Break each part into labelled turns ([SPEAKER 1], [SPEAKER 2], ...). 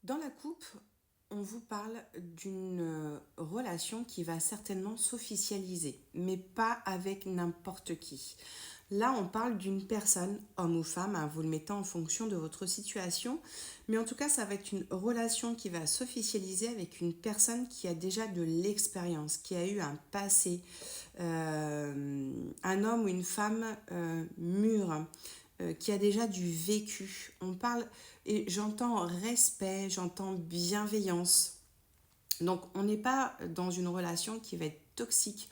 [SPEAKER 1] Dans la coupe, on vous parle d'une relation qui va certainement s'officialiser, mais pas avec n'importe qui. Là, on parle d'une personne, homme ou femme, hein, vous le mettez en fonction de votre situation, mais en tout cas, ça va être une relation qui va s'officialiser avec une personne qui a déjà de l'expérience, qui a eu un passé, un homme ou une femme mûr, qui a déjà du vécu. On parle, et j'entends respect, j'entends bienveillance. Donc on n'est pas dans une relation qui va être toxique,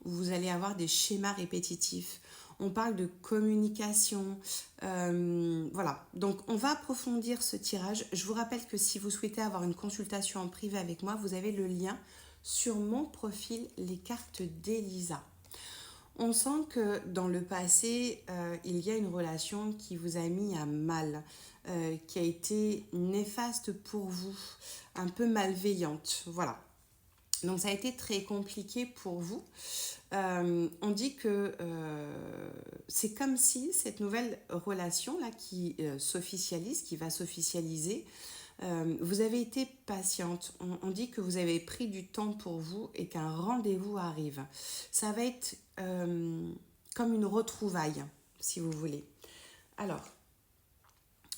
[SPEAKER 1] où vous allez avoir des schémas répétitifs. On parle de communication. Voilà, donc on va approfondir ce tirage. Je vous rappelle que si vous souhaitez avoir une consultation en privé avec moi, vous avez le lien sur mon profil Les cartes d'Elisa. On sent que dans le passé, il y a une relation qui vous a mis à mal, qui a été néfaste pour vous, un peu malveillante. Voilà. Donc ça a été très compliqué pour vous. On dit que c'est comme si cette nouvelle relation-là qui s'officialise, qui va s'officialiser, vous avez été patiente. On dit que vous avez pris du temps pour vous et qu'un rendez-vous arrive. Ça va être comme une retrouvaille, si vous voulez. Alors,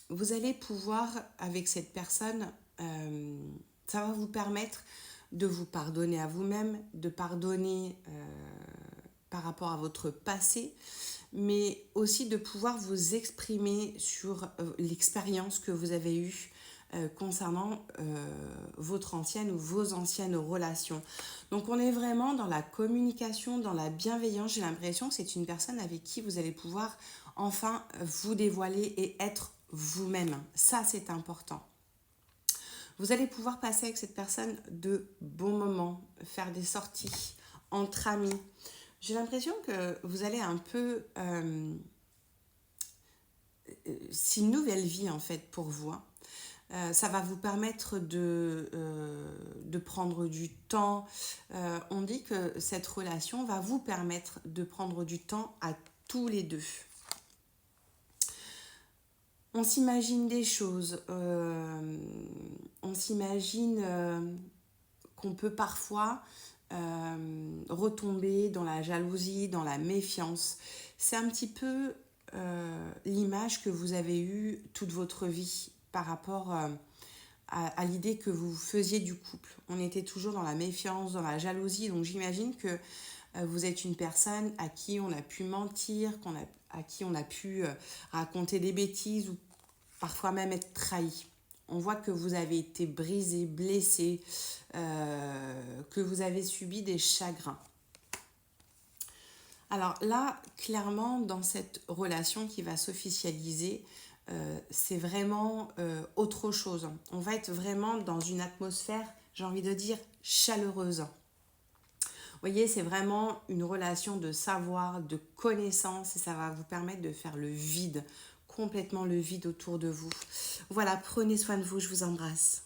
[SPEAKER 1] vous allez pouvoir, avec cette personne, ça va vous permettre de vous pardonner à vous-même, de pardonner par rapport à votre passé, mais aussi de pouvoir vous exprimer sur l'expérience que vous avez eue concernant votre ancienne ou vos anciennes relations. Donc on est vraiment dans la communication, dans la bienveillance. J'ai l'impression que c'est une personne avec qui vous allez pouvoir enfin vous dévoiler et être vous-même. Ça, c'est important. Vous allez pouvoir passer avec cette personne de bons moments, faire des sorties entre amis. J'ai l'impression que vous allez un peu... c'est une nouvelle vie en fait pour vous. Hein. Ça va vous permettre de prendre du temps. On dit que cette relation va vous permettre de prendre du temps à tous les deux. On s'imagine des choses. On s'imagine qu'on peut parfois retomber dans la jalousie, dans la méfiance. C'est un petit peu l'image que vous avez eue toute votre vie par rapport à l'idée que vous faisiez du couple. On était toujours dans la méfiance, dans la jalousie, donc j'imagine que vous êtes une personne à qui on a pu mentir, à qui on a pu raconter des bêtises ou parfois même être trahi. On voit que vous avez été brisé, blessé, que vous avez subi des chagrins. Alors là, clairement, dans cette relation qui va s'officialiser, c'est vraiment autre chose. On va être vraiment dans une atmosphère, j'ai envie de dire, chaleureuse. Vous voyez, c'est vraiment une relation de savoir, de connaissance, et ça va vous permettre de faire le vide, complètement le vide autour de vous. Voilà, prenez soin de vous, je vous embrasse.